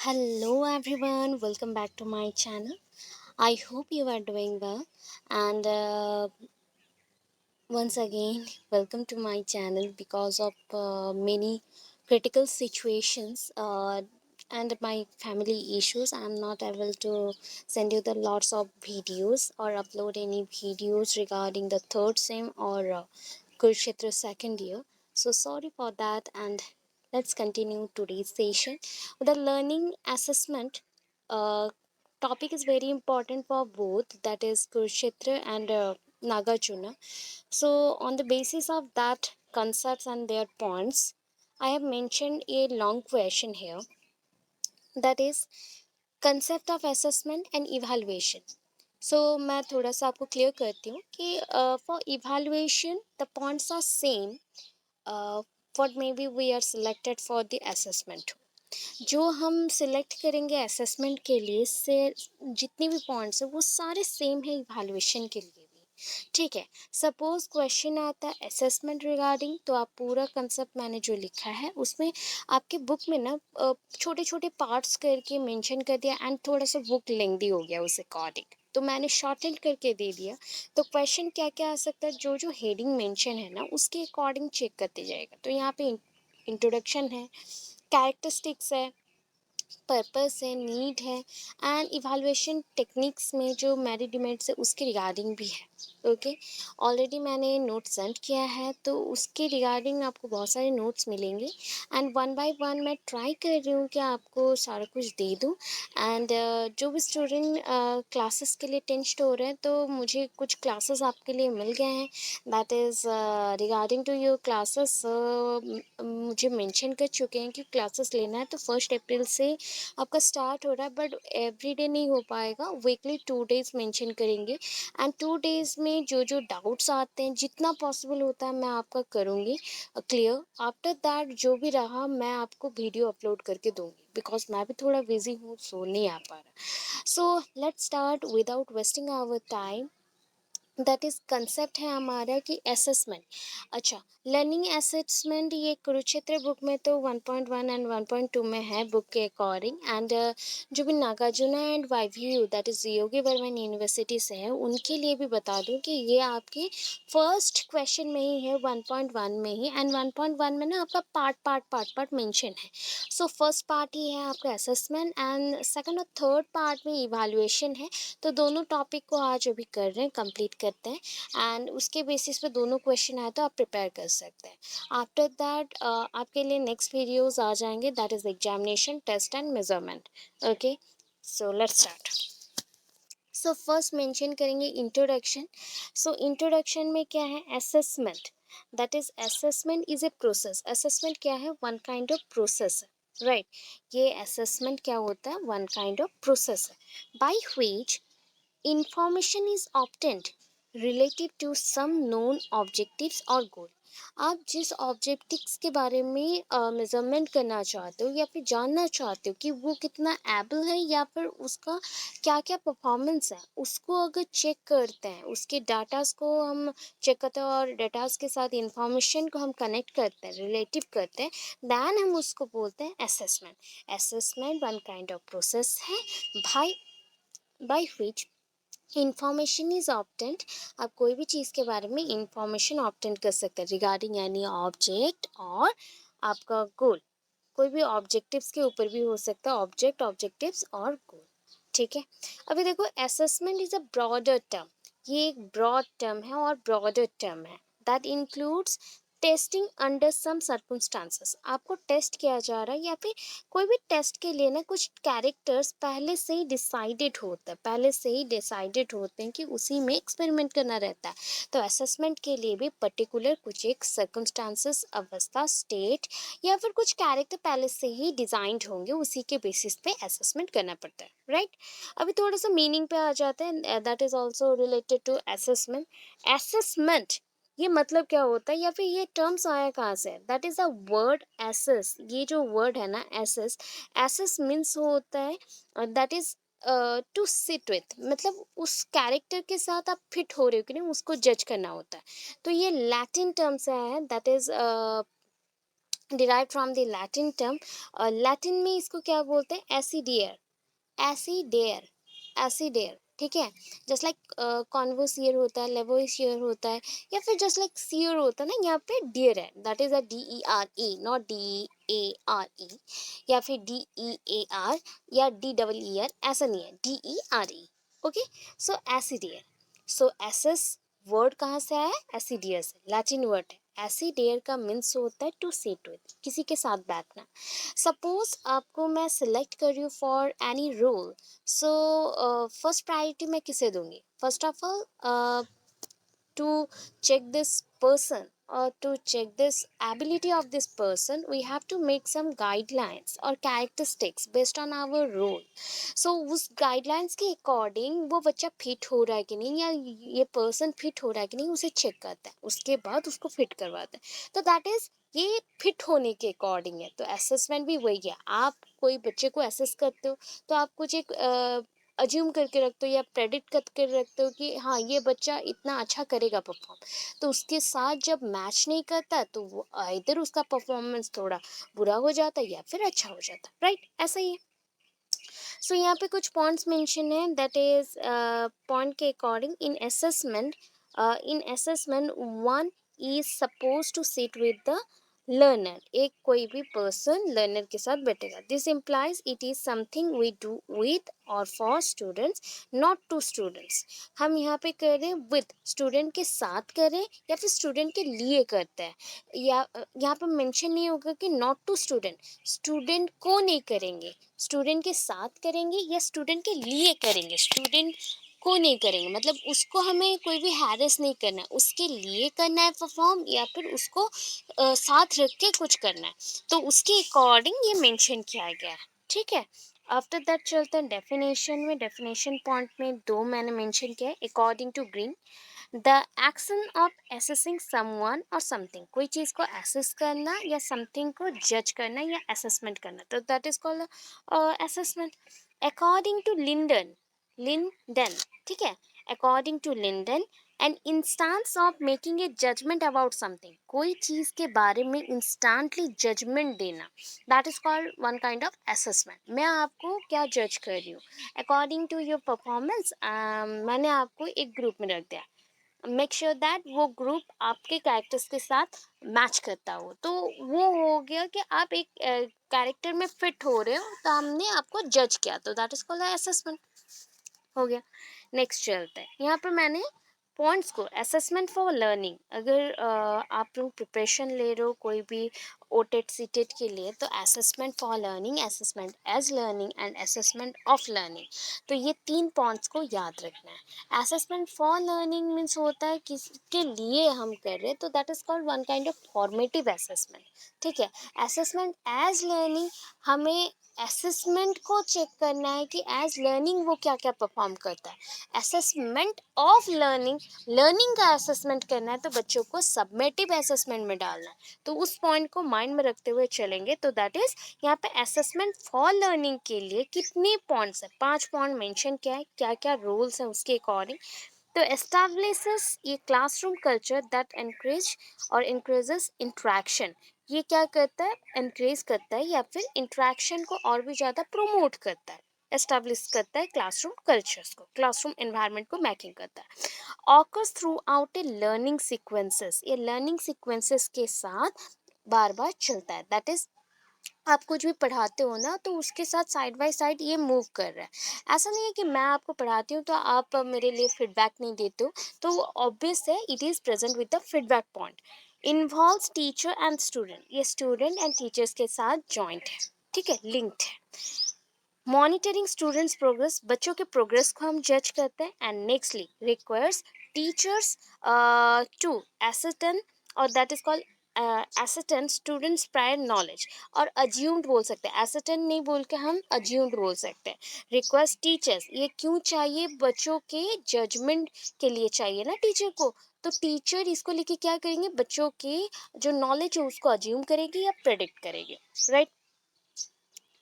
Hello everyone, welcome back to my channel. I hope you are doing well, and once again, welcome to my channel. Because of many critical situations and my family issues, I'm not able to send you the lots of videos or upload any videos regarding the third sem or Kurukshetra second year. So sorry for that, and let's continue today's session. The learning assessment uh, topic is very important for both, that is Kurukshetra and Nagarjuna. So, on the basis of that concepts and their points, I have mentioned a long question here, that is concept of assessment and evaluation. So मैं थोड़ा सा आपको clear करती हूँ कि for evaluation the points are same what may be we are selected for the assessment. जो हम select करेंगे असेसमेंट के लिए से जितने भी पॉइंट्स हैं वो सारे सेम है इवैल्यूएशन के लिए भी। ठीक है, सपोज क्वेश्चन आता है असेसमेंट रिगार्डिंग, तो आप पूरा कंसेप्ट मैंने जो लिखा है उसमें आपके बुक में ना छोटे छोटे पार्ट्स करके मेंशन कर दिया, एंड थोड़ा सा बुक लेंदी हो गया उस अकॉर्डिंग, तो मैंने शॉर्टेड करके दे दिया। तो क्वेश्चन क्या क्या आ सकता है, जो जो हेडिंग मेंशन है ना उसके अकॉर्डिंग चेक करते जाएगा। तो यहाँ पे इंट्रोडक्शन है, कैरेक्टरिस्टिक्स है, पर्पस है, नीड है, एंड इवैल्यूएशन टेक्निक्स में जो मेरिट डिमेरिट्स है उसके रिगार्डिंग भी है। ओके, ऑलरेडी मैंने नोट सेंड किया है, तो उसके रिगार्डिंग आपको बहुत सारे नोट्स मिलेंगे, एंड वन बाय वन मैं ट्राई कर रही हूँ कि आपको सारा कुछ दे दूँ। एंड जो भी स्टूडेंट क्लासेस के लिए टेंस्ट हो रहे हैं, तो मुझे कुछ क्लासेस आपके लिए मिल गए हैं, that is regarding to your classes. मुझे मेंशन कर चुके हैं कि क्लासेस लेना है तो 1 अप्रैल से आपका स्टार्ट हो रहा है, बट एवरी डे नहीं हो पाएगा, वीकली 2 डेज मेंशन करेंगे, एंड 2 डेज में जो जो डाउट्स आते हैं जितना पॉसिबल होता है मैं आपका करूँगी क्लियर। आफ्टर दैट जो भी रहा मैं आपको वीडियो अपलोड करके दूँगी, बिकॉज मैं भी थोड़ा बिजी हूँ, सो नहीं आ पा रहा। So let's start without wasting our time. That is concept है हमारा कि असेसमेंट। अच्छा, लर्निंग असेसमेंट ये कुरुक्षेत्र बुक में तो 1.1 एंड 1.2 में है बुक के अकॉर्डिंग, एंड जो भी Nagarjuna and YVU that is Yogi Vemana university से है उनके लिए भी बता दूं कि ये आपके फर्स्ट क्वेश्चन में ही है 1.1 में ही, एंड 1.1 में ना आपका पार्ट मेंशन है। सो फर्स्ट पार्ट ही है आपका असेसमेंट, एंड सेकंड और थर्ड पार्ट में इवैल्यूएशन है। तो दोनों टॉपिक को आज अभी कर रहे हैं, कंप्लीट करते हैं, एंड उसके बेसिस पे दोनों क्वेश्चन आए तो आप प्रिपेयर कर सकते हैं। आफ्टर दैट आपके लिए नेक्स्ट वीडियोस आ जाएंगे, that is examination, test and measurement. Okay, so let's start. So first mention करेंगे इंट्रोडक्शन। सो इंट्रोडक्शन में क्या है, assessment, that is assessment is a process. Assessment क्या है, वन काइंड ऑफ प्रोसेस है, राइट। ये असेसमेंट क्या होता है, वन काइंड ऑफ प्रोसेस है, by which information is obtained related to some known objectives or goal। आप जिस ऑब्जेक्टिव्स के बारे में मेजरमेंट करना चाहते हो या फिर जानना चाहते हो कि वो कितना एबल है या फिर उसका क्या क्या परफॉर्मेंस है, उसको अगर चेक करते हैं, उसके डाटास को हम चेक करते हैं और डाटास के साथ इंफॉर्मेशन को हम कनेक्ट करते हैं, रिलेटिव करते हैं, दैन हम उसको बोलते हैं assessment. Assessment one kind of process है by by which information is obtained. आप कोई भी चीज़ के बारे में इंफॉर्मेशन ऑब्टेंड कर सकते हैं रिगार्डिंग एनी ऑब्जेक्ट और आपका गोल। कोई भी ऑब्जेक्टिव्स के ऊपर भी हो सकता है, ऑब्जेक्ट, ऑब्जेक्टिव्स और गोल। ठीक है, अभी देखो assessment is a broader term. ये एक ब्रॉड टर्म है और ब्रॉडर टर्म है, that includes testing under some circumstances. आपको टेस्ट किया जा रहा है या फिर कोई भी टेस्ट के लिए ना कुछ कैरेक्टर्स पहले से ही डिसाइडेड होता है, पहले से ही डिसाइडेड होते हैं कि उसी में एक्सपेरिमेंट करना रहता है। तो असेसमेंट के लिए भी पर्टिकुलर कुछ एक सर्कमस्टांसेस, अवस्था, स्टेट या फिर कुछ कैरेक्टर पहले से ही डिजाइंड होंगे, उसी के बेसिस पे असेसमेंट करना पड़ता है, राइट। अभी थोड़ा सा मीनिंग पे आ जाते हैं, that is also related to assessment. Assessment ये मतलब क्या होता है या फिर ये टर्म्स आया कहाँ से, that is a word assess. ये जो वर्ड है ना एसेस, एसेस मीन्स होता है that is to sit with, मतलब उस कैरेक्टर के साथ आप फिट हो रहे हो कि नहीं, उसको जज करना होता है। तो ये लैटिन टर्म से आया है, that is derived from the Latin term. Latin में इसको क्या बोलते हैं? एसिडियर, एसिडेयर, एसिडेयर, ठीक है। जस्ट लाइक कॉन्वर्स ईयर होता है, लेवोइस ईयर होता है, या फिर जस्ट लाइक सीयर होता है ना, यहाँ पे डियर है, that is a DERE, not DEARE, या फिर DEAR या DEER, ऐसा नहीं है, DERE। ओके, सो एसिडियर। सो एसएस वर्ड कहाँ से आया है? एसिडियर से, लैटिन वर्ड है। एसिडियर का मीन्स होता है टू सिट विद, किसी के साथ बैठना। सपोज आपको मैं सिलेक्ट कर रही हूँ for any role, so first priority मैं किसे दूंगी? First of all, to check this person or to check this ability of this person, we have to make some guidelines or characteristics based on our role. So उस guidelines के according वो बच्चा fit हो रहा है कि नहीं, या ये person fit हो रहा है कि नहीं, उसे check करता है, उसके बाद उसको fit करवाता है। तो that is, ये फिट होने के अकॉर्डिंग है। तो असेसमेंट भी वही है। आप कोई बच्चे को असेस करते हो तो आप कुछ एक अज्यूम करके रखते हो या प्रेडिक्ट करके रखते हो कि हाँ ये बच्चा इतना अच्छा करेगा परफॉर्म, तो उसके साथ जब मैच नहीं करता तो वो इधर उसका परफॉर्मेंस थोड़ा बुरा हो जाता है या फिर अच्छा हो जाता है, राइट? ऐसा ही है। सो यहाँ पे कुछ पॉइंट्स मेंशन है, दैट इज पॉइंट के according in assessment one is suppose to sit with the learner. एक कोई भी पर्सन लर्नर के साथ बैठेगा। This implies it is something we do with or for students, not to students. हम यहाँ पे कर रहे हैं विद, स्टूडेंट के साथ करें या फिर स्टूडेंट के लिए करते हैं, या यहाँ पे मेंशन नहीं होगा कि नॉट टू स्टूडेंट, स्टूडेंट को नहीं करेंगे, स्टूडेंट के साथ करेंगे या स्टूडेंट के लिए करेंगे। स्टूडेंट को नहीं करेंगे मतलब उसको हमें कोई भी हैरेस नहीं करना है, उसके लिए करना है परफॉर्म, या फिर उसको साथ रख के कुछ करना है, तो उसके अकॉर्डिंग ये मेंशन किया गया है, ठीक है। आफ्टर दैट चलते हैं डेफिनेशन में। डेफिनेशन पॉइंट में दो मैंने मेंशन किया है। According to Green, the action of assessing someone और समथिंग, कोई चीज़ को असेस करना या समथिंग को जज करना या असेसमेंट करना, तो that is called assessment. According to Lindon, Lindon, ठीक है, according to Lindon an instance of making a judgement about something, कोई चीज़ के बारे में इंस्टेंटली जजमेंट देना, that is called one kind of assessment. मैं आपको क्या जज कर रही हूँ अकॉर्डिंग टू योर परफॉर्मेंस, मैंने आपको एक ग्रुप में रख दिया, मेक श्योर दैट वो ग्रुप आपके कैरेक्टर्स के साथ मैच करता हो, तो वो हो गया कि आप एक कैरेक्टर में फिट हो रहे हो, तो हमने आपको जज किया, तो दैट इज कॉल्ड असेसमेंट, हो गया। नेक्स्ट चलते हैं, यहाँ पर मैंने पॉइंट्स को, असेसमेंट फॉर लर्निंग, अगर आप लोग प्रिपरेशन ले रहे हो कोई भी ओटेट सीटेट के लिए, तो assessment for learning, assessment as learning and assessment of learning, तो ये तीन पॉइंट्स को याद रखना है। असेसमेंट फॉर लर्निंग मीन्स होता है किसके लिए हम कर रहे हैं, तो that is called one kind of formative assessment, ठीक है। असेसमेंट एज लर्निंग, हमें असेसमेंट को चेक करना है कि एज लर्निंग वो क्या क्या परफॉर्म करता है। असेसमेंट ऑफ लर्निंग, लर्निंग का असेसमेंट करना है, तो बच्चों को सबमेटिव असेसमेंट में डालना है, तो उस पॉइंट को माइंड में रखते हुए चलेंगे। तो दैट इज, यहाँ पे असेसमेंट फॉर लर्निंग के लिए कितने पॉइंट्स है? 5 पॉइंट मेंशन किया है, क्या क्या रूल्स है उसके अकॉर्डिंग। तो एस्टैब्लिशेस ये क्लासरूम कल्चर दैट एनकरेज और इंक्रीजेस इंट्रैक्शन, ये क्या करता है? एनकरेज करता है या फिर इंट्रैक्शन को और भी ज़्यादा प्रोमोट करता है, एस्टैब्लिश करता है क्लासरूम कल्चर्स को, क्लासरूम एनवायरनमेंट को मेकिंग करता है। ऑकर्स थ्रू आउट ए लर्निंग सीक्वेंसेस, ये लर्निंग सीक्वेंसेस के साथ बार बार चलता है, दैट इज, आप कुछ भी पढ़ाते हो ना, तो उसके साथ साइड बाय साइड ये मूव कर रहा है। ऐसा नहीं है कि मैं आपको पढ़ाती हूँ तो आप मेरे लिए फीडबैक नहीं देते हो, तो ऑब्वियस है it is present with the feedback point. Involves teacher and student, ये स्टूडेंट एंड टीचर्स के साथ जॉइंट है, ठीक है, लिंक्ड है। मॉनिटरिंग स्टूडेंट्स प्रोग्रेस, बच्चों के प्रोग्रेस को हम जज करते हैं। And nextly requires teachers to ascertain, और that is called ascertain students prior knowledge, और अज्यूम्ड बोल सकते हैं, एसेटन नहीं बोल के हम अज्यूम्ड बोल सकते हैं। रिक्वेस्ट टीचर्स, ये क्यों चाहिए? बच्चों के जजमेंट के लिए चाहिए ना टीचर को, तो टीचर इसको लेके क्या करेंगे? बच्चों के जो नॉलेज है उसको अज्यूम करेगी या प्रेडिक्ट करेगी, राइट।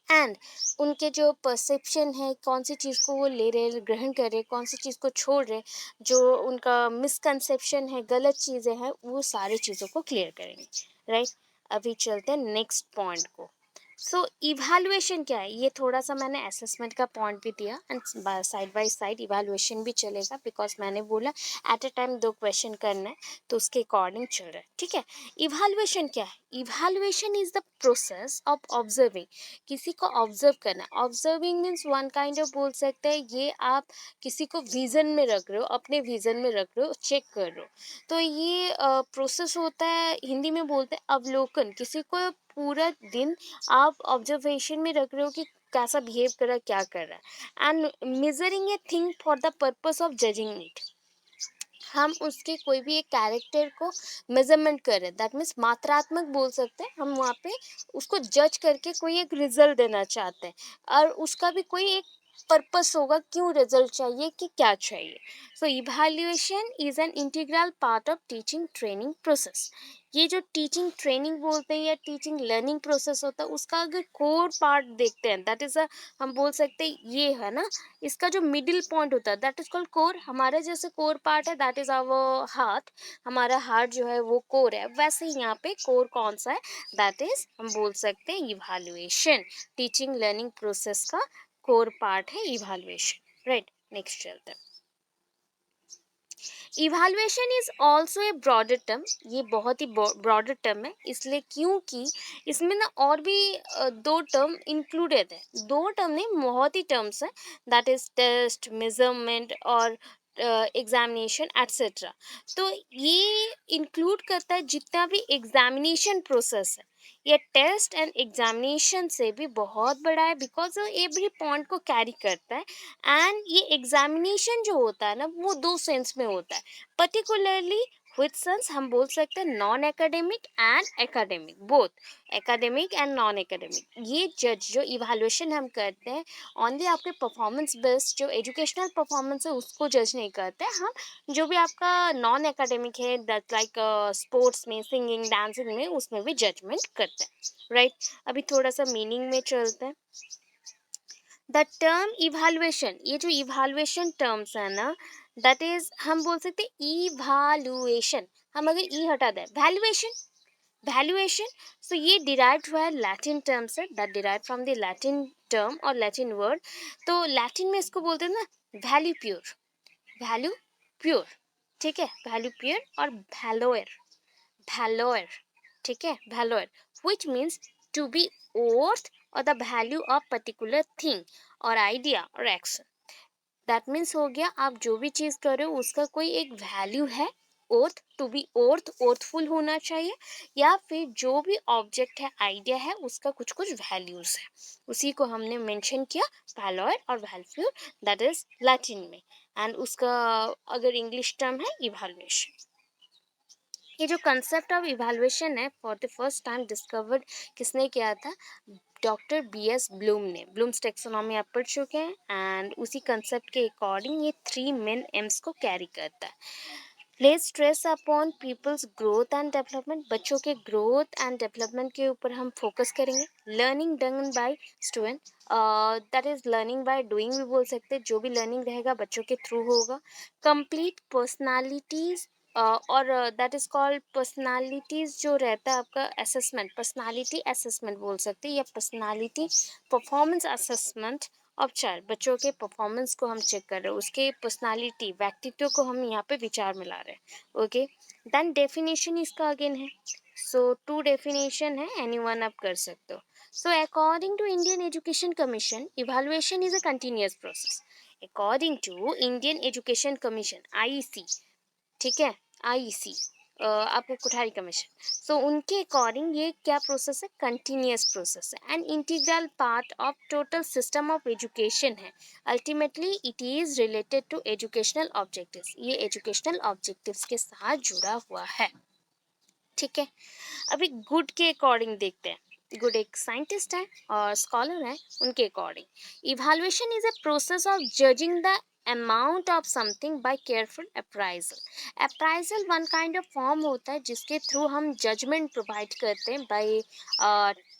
एंड उनके जो परसेप्शन है, कौन सी चीज़ को वो ले रहे, ग्रहण कर रहे, कौन सी चीज़ को छोड़ रहे, जो उनका मिसकंसेप्शन है, गलत चीज़ें हैं, वो सारी चीज़ों को क्लियर करेंगे, राइट। अभी चलते हैं नेक्स्ट पॉइंट को। सो इवैल्यूएशन क्या है, ये थोड़ा सा मैंने असेसमेंट का पॉइंट भी दिया and side by side evaluation भी चलेगा, बिकॉज मैंने बोला एट अ टाइम 2 क्वेश्चन करना है तो उसके अकॉर्डिंग चल रहा है, ठीक है। इवैल्यूएशन क्या है, evaluation is the process of observing, किसी को ऑब्जर्व करना। Observing means one kind of बोल सकते हैं, ये आप किसी को विजन में रख रहे हो, अपने विजन में रख रहे हो, चेक कर रहे हो, तो ये प्रोसेस होता है, हिंदी में बोलते हैं अवलोकन। किसी को पूरा दिन आप ऑब्जर्वेशन में रख रहे हो कि कैसा बिहेव कर रहा है, क्या कर रहा है, and measuring a thing for the purpose of judging it. हम उसके कोई भी एक कैरेक्टर को मेजरमेंट कर रहे हैं, दैट मीन्स मात्रात्मक बोल सकते हैं हम, वहाँ पे उसको जज करके कोई एक रिजल्ट देना चाहते हैं, और उसका भी कोई एक पर्पस होगा, क्यों रिजल्ट चाहिए कि क्या चाहिए। So evaluation is an integral part of teaching training process. ये जो टीचिंग ट्रेनिंग बोलते हैं या टीचिंग लर्निंग प्रोसेस होता है, उसका अगर कोर पार्ट देखते हैं, दैट इज अ, हम बोल सकते हैं ये है ना, इसका जो मिडिल पॉइंट होता है दैट इज कॉल्ड कोर। हमारे जैसे कोर पार्ट है दैट इज आवर हार्ट, हमारा हार्ट जो है वो कोर है, वैसे ही यहाँ पे कोर कौन सा है, दैट इज हम बोल सकते हैं इवैल्यूएशन। टीचिंग लर्निंग प्रोसेस का कोर पार्ट है इवैल्यूएशन, राइट। नेक्स्ट चलते हैं। Evaluation is also a broader term, ये बहुत ही ब्रॉडर टर्म है, इसलिए क्योंकि इसमें ना और भी 2 टर्म इंक्लूडेड है, 2 टर्म नहीं बहुत ही टर्म्स हैं, दैट इज टेस्ट, मेजरमेंट और एग्जामिनेशन एट्सेट्रा। तो ये इंक्लूड करता है जितना भी एग्जामिनेशन प्रोसेस है, ये टेस्ट एंड एग्जामिनेशन से भी बहुत बड़ा है, बिकॉज एवरी पॉइंट को कैरी करता है। एंड ये एग्जामिनेशन जो होता है ना, वो 2 सेंस में होता है, पर्टिकुलरली विथ सेंस हम बोल सकते हैं non academic and academic, both academic and non academic. ये जज जो इवैल्यूएशन हम करते हैं, ओनली आपके परफॉर्मेंस बेस्ड जो एजुकेशनल परफॉर्मेंस है उसको जज नहीं करते हैं हम, जो भी आपका नॉन एकेडमिक है दैट लाइक स्पोर्ट्स में, सिंगिंग, डांसिंग में, उसमें भी जजमेंट करते हैं, राइट। अभी थोड़ा सा मीनिंग में चलते हैं। द टर्म इवैल्यूएशन, ये जो इवैल्यूएशन टर्म्स है ना, दैट इज हम बोल सकते हैं इवैल्यूएशन, हम अगर ई हटा दें वैल्यूएशन, वैल्यूएशन। सो ये डिराइव्ड हुआ है लैटिन टर्म से, that derive from the Latin term और लैटिन वर्ड। तो लैटिन में इसको बोलते हैं ना वैल्यू प्योर, वैल्यू प्योर, ठीक है, वैल्यू प्योर और वैलोयर, वैलोयर, ठीक है, वैलोयर, which means to be worth or the value of particular thing और idea और action। दैट मीन्स हो गया आप जो भी चीज़ कर रहे हो उसका कोई एक वैल्यू है, ओर्थ, टू बी ओर्थ, ओर्थफुल होना चाहिए, या फिर जो भी ऑब्जेक्ट है, आइडिया है, उसका कुछ कुछ वैल्यूज है, उसी को हमने मेंशन किया वैलोयर और वैल्फ्यूर, दैट इज लैटिन में, एंड उसका अगर इंग्लिश टर्म है इवैल्यूएशन। ये जो कंसेप्ट ऑफ इवैल्यूएशन है for the first time discovered किसने किया था, डॉक्टर BS ब्लूम ने। ब्लूम्स टेक्सोनॉमी आप पढ़ चुके हैं, एंड उसी कंसेप्ट के अकॉर्डिंग ये 3 मेन एम्स को कैरी करता है। Place stress upon people's growth and development, बच्चों के ग्रोथ एंड डेवलपमेंट के ऊपर हम फोकस करेंगे। Learning done by student, that is learning by doing भी बोल सकते हैं, जो भी लर्निंग रहेगा बच्चों के थ्रू होगा। कंप्लीट पर्सनालिटीज, और दैट इज कॉल्ड पर्सनालिटीज जो रहता है आपका असेसमेंट, पर्सनालिटी असेसमेंट बोल सकते हैं, या personality performance assessment of child, बच्चों के परफॉर्मेंस को हम चेक कर रहे हैं, उसके पर्सनालिटी, व्यक्तित्व को हम यहाँ पे विचार में ला रहे हैं, ओके। देन डेफिनेशन इसका अगेन है, सो 2 डेफिनेशन है, एनी वन आप कर सकते हो। So according to Indian Education Commission evaluation is a continuous process. According to Indian Education Commission IEC, ठीक है, IEC, आपको कोठारी कमीशन, सो उनके अकॉर्डिंग ये क्या प्रोसेस है, कंटिन्यूअस प्रोसेस है, and integral part of total system of education है। Ultimately it is related to educational objectives, ये एजुकेशनल ऑब्जेक्टिव्स के साथ जुड़ा हुआ है, ठीक है। अभी गुड के अकॉर्डिंग देखते हैं, गुड एक साइंटिस्ट है और स्कॉलर है, उनके according evaluation is a process of judging the amount of something by careful appraisal. Appraisal one kind of form होता है जिसके थ्रू हम जजमेंट प्रोवाइड करते हैं by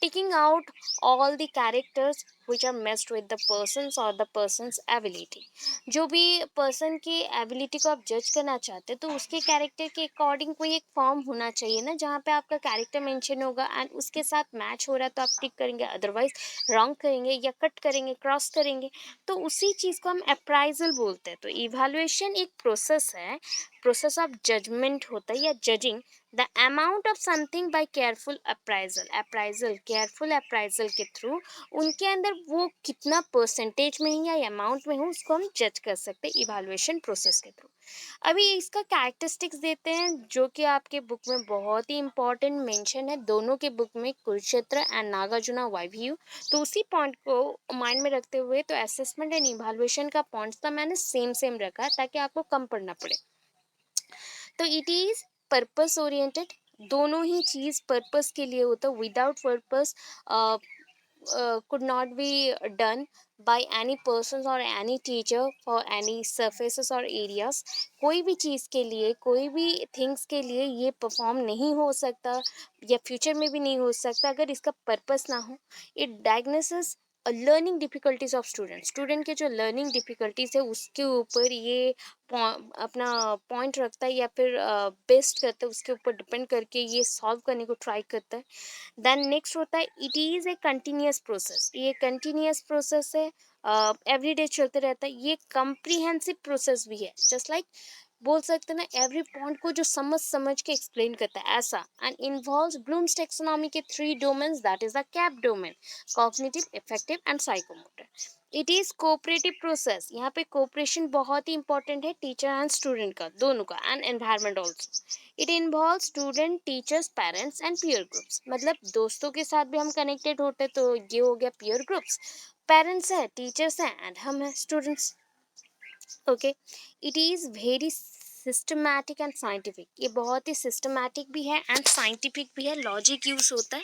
ticking out all the characters which are messed with the persons और the person's ability. जो भी person की एबिलिटी को आप जज करना चाहते हैं तो उसके कैरेक्टर के अकॉर्डिंग कोई एक फॉर्म होना चाहिए ना, जहाँ पे आपका कैरेक्टर मेंशन होगा एंड उसके साथ मैच हो रहा है तो आप टिक करेंगे, अदरवाइज रॉन्ग करेंगे या कट करेंगे, क्रॉस करेंगे। तो उसी चीज़ को हम अप्राइजल बोलते हैं। तो इवैल्यूएशन एक प्रोसेस है, प्रोसेस ऑफ जजमेंट होता है या judging the amount of something by careful appraisal. Appraisal, careful appraisal के थ्रू उनके अंदर वो कितना परसेंटेज में है या अमाउंट में हो उसको हम जज कर सकते हैं इवैल्यूएशन प्रोसेस के थ्रू। अभी इसका कैरेक्टरिस्टिक्स देते हैं जो कि आपके बुक में बहुत ही इंपॉर्टेंट मेंशन है, दोनों के बुक में, कुरुक्षेत्र एंड नागार्जुना वाइव्यू। तो उसी पॉइंट को माइंड में रखते हुए तो असेसमेंट एंड इवैल्यूएशन का पॉइंट्स था मैंने सेम सेम रखा है ताकि आपको कम पढ़ना पड़े। तो इट इज पर्पस ओरिएंटेड, दोनों ही चीज पर्पस के लिए होता है। Without purpose could not be done by any persons or any teacher for any surfaces or areas। कोई भी चीज़ के लिए, कोई भी थिंग्स के लिए ये परफॉर्म नहीं हो सकता या फ्यूचर में भी नहीं हो सकता अगर इसका पर्पस ना हो। It diagnosis learning difficulties of student, student के जो लर्निंग डिफ़िकल्टीज है उसके ऊपर ये अपना पॉइंट रखता है या फिर बेस्ड करता है, उसके ऊपर डिपेंड करके ये सॉल्व करने को ट्राई करता है। देन नेक्स्ट होता है it is a continuous process, ये कंटिन्यूअस प्रोसेस है, एवरीडे चलते रहता है। ये कम्प्रीहेंसिव प्रोसेस भी है, जस्ट लाइक बोल सकते हैं ना एवरी पॉइंट को जो समझ समझ के एक्सप्लेन करता है ऐसा। एंड इन्वॉल्व्स ब्लूम्स टेक्सोनॉमी के 3 domains, that is the cap domain, cognitive, effective and psychomotor. It is cooperative process, यहाँ पे कोऑपरेशन बहुत ही इंपॉर्टेंट है, टीचर एंड स्टूडेंट का, दोनों का, and environment also. It involve student, teachers, parents and peer groups, मतलब दोस्तों के साथ भी हम कनेक्टेड होते हैं तो ये हो गया पीयर ग्रुप्स, पेरेंट्स है, टीचर्स हैं एंड हम हैं students. Okay, it is very systematic and scientific, ये बहुत ही सिस्टमैटिक भी है एंड साइंटिफिक भी है, लॉजिक यूज होता है।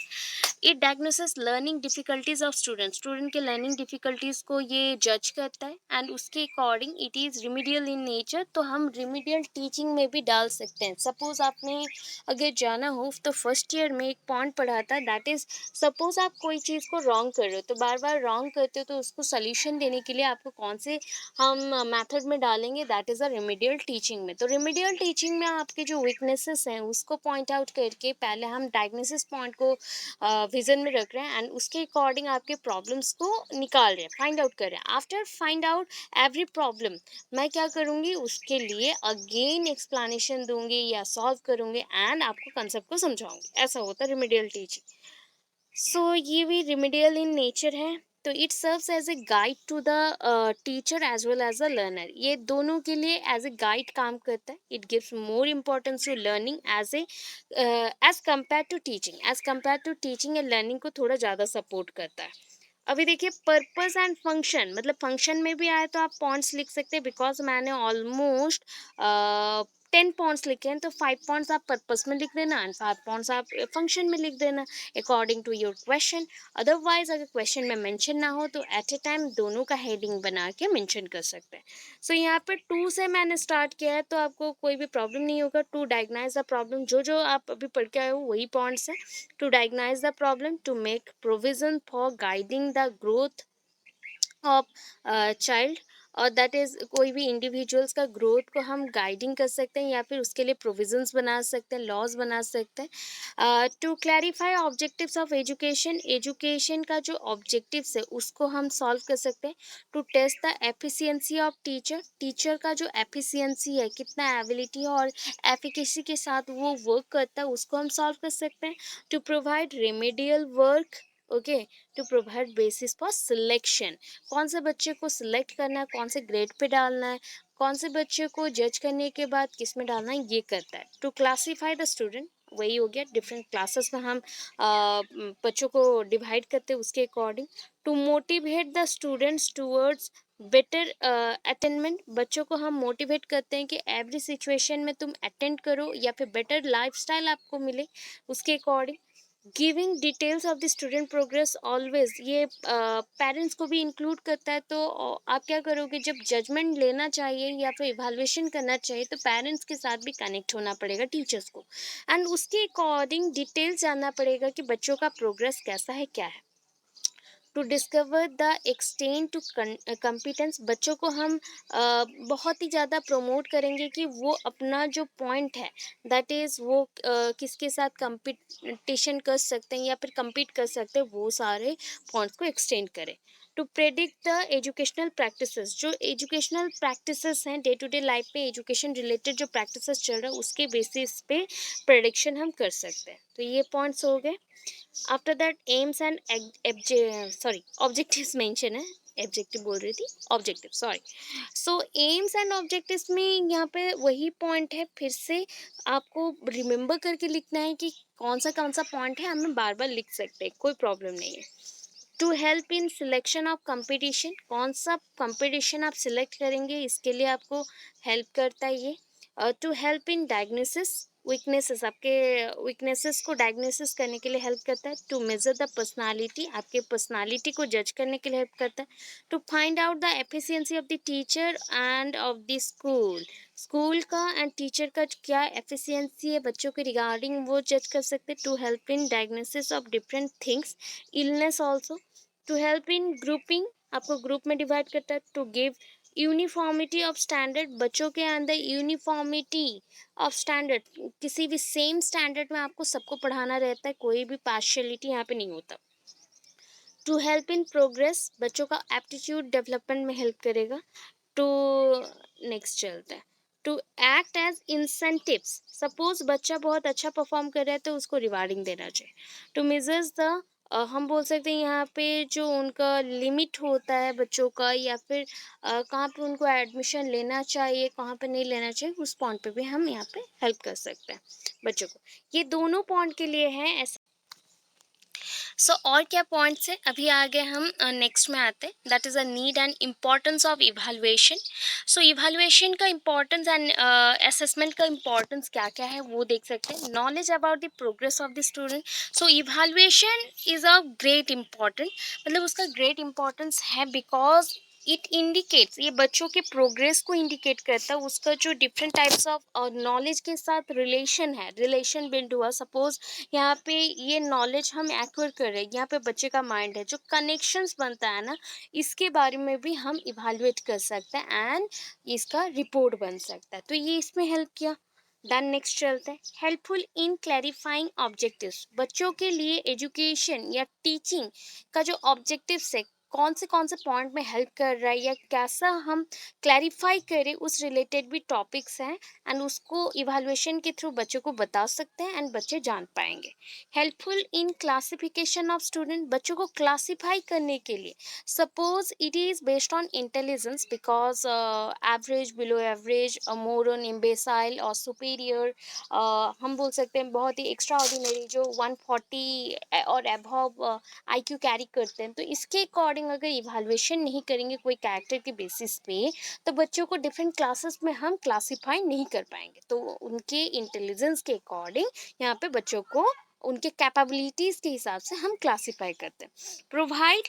It diagnosis learning difficulties of student, student के लर्निंग डिफिकल्टीज को ये जज करता है एंड उसके according it is remedial in nature, तो हम रिमीडियल टीचिंग में भी डाल सकते हैं। सपोज आपने अगर जाना हो तो फर्स्ट ईयर में एक पॉइंट पढ़ा था, दैट इज सपोज आप कोई चीज़ को रॉन्ग कर रहे हो तो बार बार रॉन्ग करते हो तो उसको सोल्यूशन देने के लिए आपको कौन से हम मेथड में डालेंगे, that is a remedial teaching में। तो रेमेडियल टीचिंग में आपके जो वीकनेसेस हैं उसको पॉइंट आउट करके पहले हम डायग्नोसिस पॉइंट को विजन में रख रहे हैं एंड उसके अकॉर्डिंग आपके प्रॉब्लम्स को निकाल रहे हैं, फाइंड आउट कर रहे हैं। After find out every problem मैं क्या करूँगी, उसके लिए अगेन एक्सप्लेनेशन दूंगी या सॉल्व करूँगी एंड आपको कंसेप्ट को समझाऊंगी, ऐसा होता है रेमेडियल टीचिंग। सो ये भी रिमेडियल इन नेचर है। तो it serves as a guide to the teacher as well as a learner, ये दोनों के लिए एज ए गाइड काम करता है। It gives more importance to learning as a as compare to teaching, as compare to teaching या learning को थोड़ा ज़्यादा सपोर्ट करता है। अभी देखिए पर्पस एंड फंक्शन, मतलब फंक्शन में भी आए तो आप पॉइंट्स लिख सकते हैं, बिकॉज मैंने ऑलमोस्ट 10 पॉइंट्स लिखे हैं तो 5 पॉइंट्स आप पर्पस में लिख देना एंड 5 पॉइंट्स आप फंक्शन में लिख देना according to your question. Otherwise अगर क्वेश्चन में मेंशन ना हो तो एट ए टाइम दोनों का हेडिंग बना के मेंशन कर सकते हैं। सो यहाँ पे 2 से मैंने स्टार्ट किया है तो आपको कोई भी प्रॉब्लम नहीं होगा टू डायग्नाइज द प्रॉब्लम, जो जो आप अभी पढ़ के आए हो वही पॉइंट्स हैं। To diagnose the problem, to make provision for guiding the growth of child, और दैट इज़ कोई भी इंडिविजुअल्स का ग्रोथ को हम गाइडिंग कर सकते हैं या फिर उसके लिए प्रोविजंस बना सकते हैं, लॉज बना सकते हैं। To clarify objectives of education, education का जो ऑब्जेक्टिव्स है उसको हम सॉल्व कर सकते हैं। To test the efficiency of teacher, teacher का जो एफिशिएंसी है, कितना एबिलिटी और एफिकेसी के साथ वो वर्क करता है उसको हम सॉल्व कर सकते हैं। To provide remedial work, okay, to provide basis for selection, कौन से बच्चे को सिलेक्ट करना है, कौन से ग्रेड पे डालना है, कौन से बच्चे को जज करने के बाद किस में डालना है, ये करता है। टू क्लासीफाई द स्टूडेंट, वही हो गया, डिफरेंट क्लासेस में हम बच्चों को डिवाइड करते हैं उसके according. To motivate the students towards better attainment, बच्चों को हम मोटिवेट करते हैं कि एवरी सिचुएशन में तुम अटेंड करो या फिर बेटर लाइफस्टाइल आपको मिले उसके according. Giving details of the student progress always, ये पेरेंट्स को भी इंक्लूड करता है। तो आप क्या करोगे, जब जजमेंट लेना चाहिए या फिर इवैल्यूएशन करना चाहिए तो पेरेंट्स के साथ भी कनेक्ट होना पड़ेगा टीचर्स को एंड उसके अकॉर्डिंग डिटेल्स जानना पड़ेगा कि बच्चों का प्रोग्रेस कैसा है, क्या है। To discover the extent to competence, बच्चों को हम बहुत ही ज़्यादा प्रमोट करेंगे कि वो अपना जो पॉइंट है दैट इज़ वो किसके साथ कंपटीशन कर सकते हैं या फिर compete कर सकते हैं, वो सारे पॉइंट्स को एक्सटेंड करें। To predict the educational practices, जो एजुकेशनल प्रैक्टिसेस हैं डे टू डे लाइफ में एजुकेशन रिलेटेड जो प्रैक्टिसेस चल रहा है उसके बेसिस पे प्रेडिक्शन हम कर सकते हैं। तो ये पॉइंट्स हो गए। After that aims and sorry objectives mention है, ऑब्जेक्टिव बोल रही थी, objective sorry. So AIIMS and objectives में यहाँ पे वही पॉइंट है, फिर से आपको रिमेंबर करके लिखना है कि कौन सा पॉइंट है, हमें बार बार लिख सकते हैं, कोई प्रॉब्लम नहीं है। To help in selection of competition, कौन सा कंपटीशन आप सिलेक्ट करेंगे इसके लिए आपको हेल्प करता है ये। To help in diagnosis weaknesses, आपके वीकनेसेस को डायग्नोसिस करने के लिए हेल्प करता है। टू मेजर द पर्सनालिटी, आपके पर्सनालिटी को जज करने के लिए हेल्प करता है। To find out the efficiency of the teacher and of the school, school का एंड टीचर का क्या एफिशिएंसी है बच्चों के रिगार्डिंग वो जज कर सकते हैं। To help in diagnosis of different things, illness also. To help in grouping, आपको ग्रुप में डिवाइड करता है। To give uniformity of standard, बच्चों के अंदर यूनिफॉर्मिटी ऑफ स्टैंडर्ड, किसी भी सेम स्टैंडर्ड में आपको सबको पढ़ाना रहता है, कोई भी पार्शियलिटी यहाँ पे नहीं होता। टू हेल्प इन प्रोग्रेस, बच्चों का एप्टीट्यूड डेवलपमेंट में हेल्प करेगा। टू नेक्स्ट चलता है। To act as incentives, suppose बच्चा बहुत अच्छा परफॉर्म कर रहा है तो उसको रिवार्डिंग देना चाहिए। टू मेजर्स द, हम बोल सकते हैं यहाँ पे जो उनका लिमिट होता है बच्चों का, या फिर कहाँ पे उनको एडमिशन लेना चाहिए कहाँ पे नहीं लेना चाहिए, उस पॉइंट पे भी हम यहाँ पे हेल्प कर सकते हैं बच्चों को। ये दोनों पॉइंट के लिए है ऐसा। और क्या पॉइंट्स है, अभी आगे हम नेक्स्ट में आते हैं, that is a need and importance of evaluation. Evaluation का इम्पॉर्टेंस एंड असेसमेंट का इम्पॉर्टेंस क्या क्या है वो देख सकते हैं। Knowledge about the progress of the student, evaluation is a great important, मतलब उसका ग्रेट इम्पॉर्टेंस है बिकॉज इट इंडिकेट्स, ये बच्चों के प्रोग्रेस को इंडिकेट करता है, उसका जो डिफरेंट टाइप्स ऑफ नॉलेज के साथ रिलेशन है, रिलेशन बिल्ड हुआ। सपोज यहाँ पे ये नॉलेज हम एक्वायर कर रहे हैं, यहाँ पे बच्चे का माइंड है, जो कनेक्शंस बनता है ना, इसके बारे में भी हम इवैल्यूएट कर सकते हैं एंड इसका रिपोर्ट बन सकता है, तो ये इसमें हेल्प किया। देन नेक्स्ट चलते हैं, हेल्पफुल इन क्लैरिफाइंग ऑब्जेक्टिव्स, बच्चों के लिए एजुकेशन या टीचिंग का जो ऑब्जेक्टिव्स है कौन से पॉइंट में हेल्प कर रहा है या कैसा हम क्लैरिफाई करें, उस रिलेटेड भी टॉपिक्स हैं एंड उसको इवैल्यूएशन के थ्रू बच्चों को बता सकते हैं एंड बच्चे जान पाएंगे। Helpful in classification of student, बच्चों को क्लासिफाई करने के लिए, suppose it is based on intelligence because average, below average, moron imbecile और सुपीरियर, हम बोल सकते हैं बहुत ही एक्स्ट्रा ऑर्डिनरी जो 140 और अबव आईक्यू कैरी करते हैं, तो इसके अकॉर्डिंग अगर इवैल्यूएशन नहीं करेंगे कोई कैरेक्टर के बेसिस पे, तो बच्चों को डिफरेंट क्लासेस में हम क्लासीफाई नहीं कर पाएंगे, तो उनके इंटेलिजेंस के अकॉर्डिंग यहाँ पे बच्चों को उनके कैपेबिलिटीज के हिसाब से हम क्लासीफाई करते हैं। Provide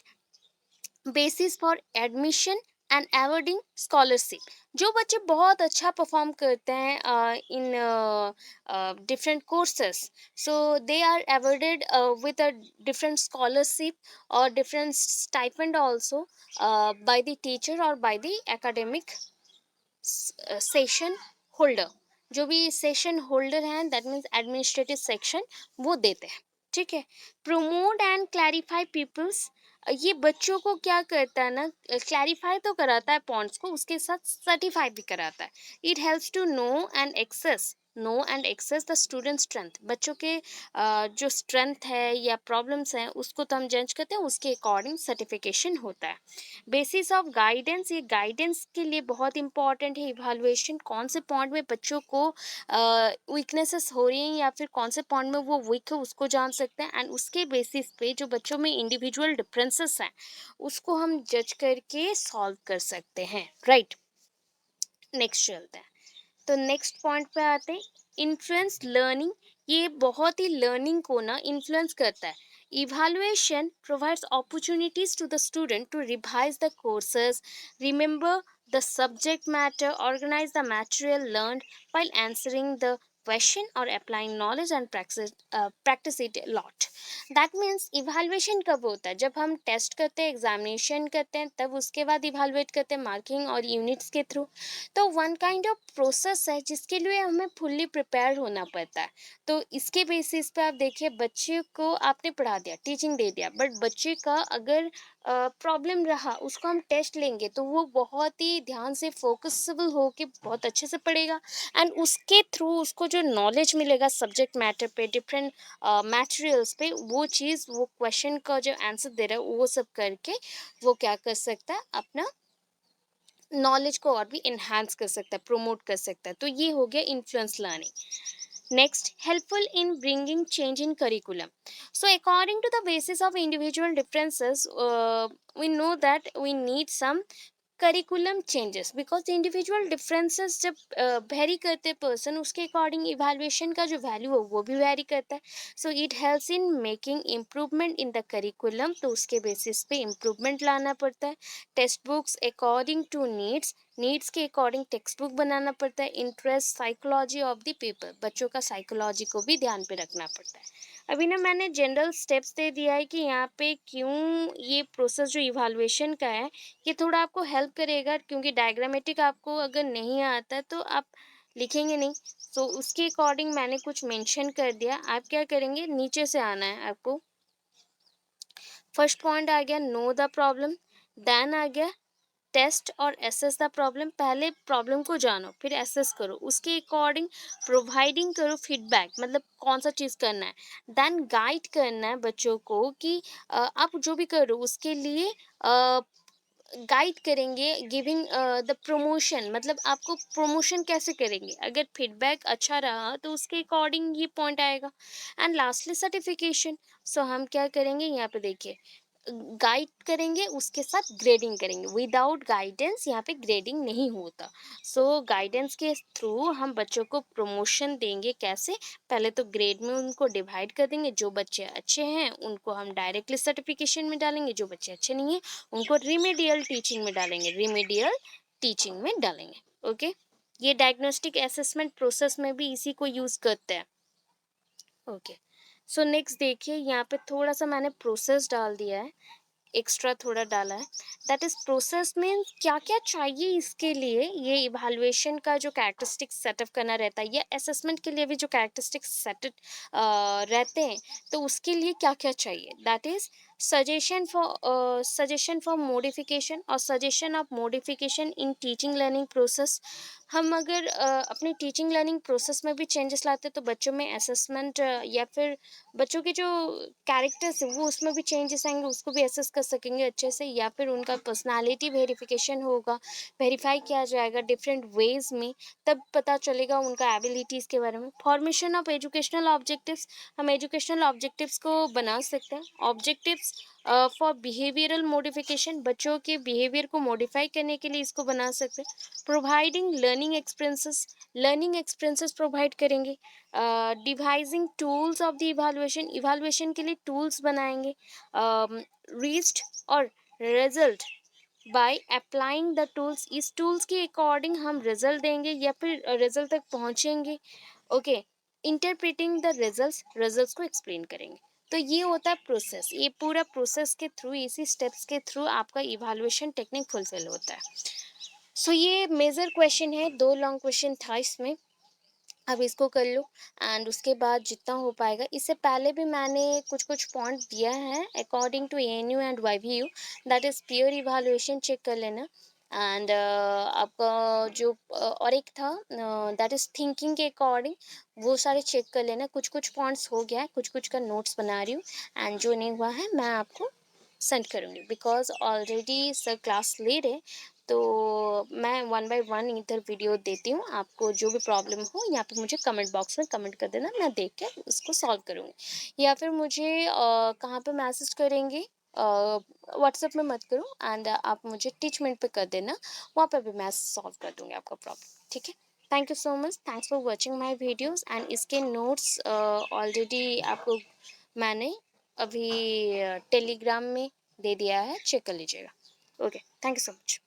basis for admission and awarding scholarship, जो बच्चे बहुत अच्छा परफॉर्म करते हैं in different courses, they are awarded with a different scholarship और different stipend also by the teacher और by the academic session holder, जो भी सेशन होल्डर हैं दैट मीन्स एडमिनिस्ट्रेटिव सेक्शन, वो देते हैं, ठीक है। प्रोमोट एंड क्लैरिफाई पीपल्स, ये बच्चों को क्या करता है ना, क्लैरिफाई तो कराता है पॉइंट्स को, उसके साथ सर्टिफाई भी कराता है। It helps to know and assess the student strength, बच्चों के जो स्ट्रेंथ है या प्रॉब्लम्स हैं उसको तो हम जज करते हैं, उसके अकॉर्डिंग सर्टिफिकेशन होता है। बेसिस ऑफ गाइडेंस, ये गाइडेंस के लिए बहुत इंपॉर्टेंट है इवैल्यूएशन, कौन से पॉइंट में बच्चों को वीकनेसेस हो रही हैं या फिर कौन से पॉइंट में वो वीक है उसको जान सकते हैं एंड उसके बेसिस पे जो बच्चों में इंडिविजुअल डिफरेंसेस हैं उसको हम जज करके सॉल्व कर सकते हैं, राइट। नेक्स्ट चलते हैं, तो नेक्स्ट पॉइंट पे आते हैं, इन्फ्लुएंस लर्निंग, ये बहुत ही लर्निंग को ना इन्फ्लुएंस करता है। Evaluation provides opportunities to the student to revise the courses, remember the subject matter, organise the material learned while answering the question or applying knowledge and practice it a lot. That means evaluation कब होता है, जब हम test करते हैं, examination करते हैं, तब उसके बाद इवैल्यूएट करते हैं मार्किंग और यूनिट्स के थ्रू। तो वन काइंड ऑफ प्रोसेस है जिसके लिए हमें फुल्ली प्रिपेयर होना पड़ता है। तो इसके बेसिस पे आप देखिए, बच्चे को आपने पढ़ा दिया, टीचिंग दे दिया, बट बच्चे का अगर प्रॉब्लम रहा, उसको हम टेस्ट लेंगे तो वो बहुत ही ध्यान से फोकसबल होके बहुत अच्छे से पढ़ेगा। एंड उसके थ्रू उसको जो नॉलेज मिलेगा सब्जेक्ट मैटर पे, डिफरेंट मटेरियल्स पे, वो चीज़, वो क्वेश्चन का जो आंसर दे रहा है वो सब करके वो क्या कर सकता है, अपना नॉलेज को और भी इन्हांस कर सकता है, प्रोमोट कर सकता है। तो ये हो गया influence learning. Next, helpful in bringing change in curriculum. So according to the basis of individual differences, we know that we need some curriculum changes, because individual differences जब वेरी करते हैं पर्सन, उसके अकॉर्डिंग इवैल्यूएशन का जो value है वो भी vary करता है। So it helps in making improvement in the curriculum, तो उसके बेसिस पे इम्प्रूवमेंट लाना पड़ता है। Text books according to needs के अकॉर्डिंग टेक्स्ट बुक बनाना पड़ता है। Interest psychology of the paper, बच्चों का साइकोलॉजी को भी ध्यान पे रखना पड़ता है। अभी ना मैंने जनरल स्टेप्स दे दिया है कि यहाँ पे क्यों ये प्रोसेस जो इवैल्यूएशन का है ये थोड़ा आपको हेल्प करेगा, क्योंकि डायग्रामेटिक आपको अगर नहीं आता तो आप लिखेंगे नहीं। तो उसके अकॉर्डिंग मैंने कुछ मेंशन कर दिया। आप क्या करेंगे, नीचे से आना है आपको। फर्स्ट पॉइंट आ गया नो द प्रॉब्लम, देन आ गया टेस्ट और एसेस द प्रॉब्लम। पहले प्रॉब्लम को जानो, फिर एसेस करो, उसके अकॉर्डिंग प्रोवाइडिंग करो फीडबैक, मतलब कौन सा चीज़ करना है। देन गाइड करना है बच्चों को कि आप जो भी करो उसके लिए गाइड करेंगे, गिविंग द प्रमोशन, मतलब आपको प्रमोशन कैसे करेंगे। अगर फीडबैक अच्छा रहा तो उसके अकॉर्डिंग ये पॉइंट आएगा। And lastly certification. सो हम क्या करेंगे, यहाँ पे देखिए, गाइड करेंगे उसके साथ ग्रेडिंग करेंगे। विदाउट गाइडेंस यहाँ पे ग्रेडिंग नहीं होता। सो गाइडेंस के थ्रू हम बच्चों को प्रमोशन देंगे। कैसे, पहले तो ग्रेड में उनको डिवाइड कर देंगे, जो बच्चे अच्छे हैं उनको हम डायरेक्टली सर्टिफिकेशन में डालेंगे, जो बच्चे अच्छे नहीं हैं उनको रिमीडियल टीचिंग में डालेंगे, ओके। ये डायग्नोस्टिक असेसमेंट प्रोसेस में भी इसी को यूज़ करते हैं। ओके। सो नेक्स्ट देखिए, यहाँ पे थोड़ा सा मैंने प्रोसेस डाल दिया है, एक्स्ट्रा थोड़ा डाला है। दैट इज प्रोसेस मीन्स क्या क्या चाहिए इसके लिए, ये इवैल्यूएशन का जो कैरेक्टरिस्टिक्स सेटअप करना रहता है, या असेसमेंट के लिए भी जो कैरेक्टरिस्टिक्स सेटअप रहते हैं, तो उसके लिए क्या क्या चाहिए। That is suggestion for modification और suggestion of modification in teaching learning process. हम अगर अपनी टीचिंग लर्निंग प्रोसेस में भी चेंजेस लाते हैं तो बच्चों में असेसमेंट या फिर बच्चों के जो कैरेक्टर्स है वो उसमें भी चेंजेस आएंगे, उसको भी एसेस कर सकेंगे अच्छे से। या फिर उनका पर्सनालिटी वेरिफिकेशन होगा, वेरीफाई किया जाएगा डिफरेंट वेज में, तब पता चलेगा उनका एबिलिटीज़ के बारे में। फॉर्मेशन ऑफ एजुकेशनल ऑब्जेक्टिव्स, हम एजुकेशनल ऑब्जेक्टिव्स को बना सकते हैं। ऑब्जेक्टिव्स फॉर बिहेवियरल मॉडिफिकेशन, बच्चों के बिहेवियर को मॉडिफाई करने के लिए इसको बना सकते हैं। प्रोवाइडिंग लर्निंग एक्सपीरियंसेस प्रोवाइड करेंगे। Devising tools of the evaluation, evaluation के लिए टूल्स बनाएंगे। रीच्ड और result by applying the tools, इस टूल्स के अकॉर्डिंग हम रिजल्ट देंगे या फिर रिजल्ट तक पहुंचेंगे। ओके। इंटरप्रेटिंग द रिजल्ट्स को एक्सप्लेन करेंगे। तो ये होता है प्रोसेस, ये पूरा प्रोसेस के थ्रू, इसी स्टेप्स के थ्रू आपका इवैल्यूएशन टेक्निक फुलफिल होता है। सो ये मेजर क्वेश्चन है, 2 लॉन्ग क्वेश्चन था इसमें। अब इसको कर लो एंड उसके बाद जितना हो पाएगा। इससे पहले भी मैंने कुछ कुछ पॉइंट दिया है according to ANU and YVU, that is peer evaluation check कर लेना। एंड आपका जो और एक था दैट इज़ थिंकिंग के अकॉर्डिंग, वो सारे चेक कर लेना। कुछ कुछ पॉइंट्स हो गया है, कुछ कुछ का नोट्स बना रही हूँ, एंड जो नहीं हुआ है मैं आपको सेंड करूँगी, बिकॉज ऑलरेडी सर क्लास ले रहे। तो मैं वन बाय वन इधर वीडियो देती हूँ। आपको जो भी प्रॉब्लम हो यहाँ पे मुझे कमेंट बॉक्स में कमेंट कर देना, मैं देख के उसको सॉल्व करूँगी। या फिर मुझे कहाँ पे मैसेज करेंगे, व्हाट्सएप में मत करो, एंड आप मुझे टीचमेंट पे कर देना, वहाँ पे भी मैं सॉल्व कर दूँगी आपका प्रॉब्लम, ठीक है। Thank you so much, thanks for watching my videos. And इसके नोट्स ऑलरेडी आपको मैंने अभी टेलीग्राम में दे दिया है, चेक कर लीजिएगा। Okay, thank you so much.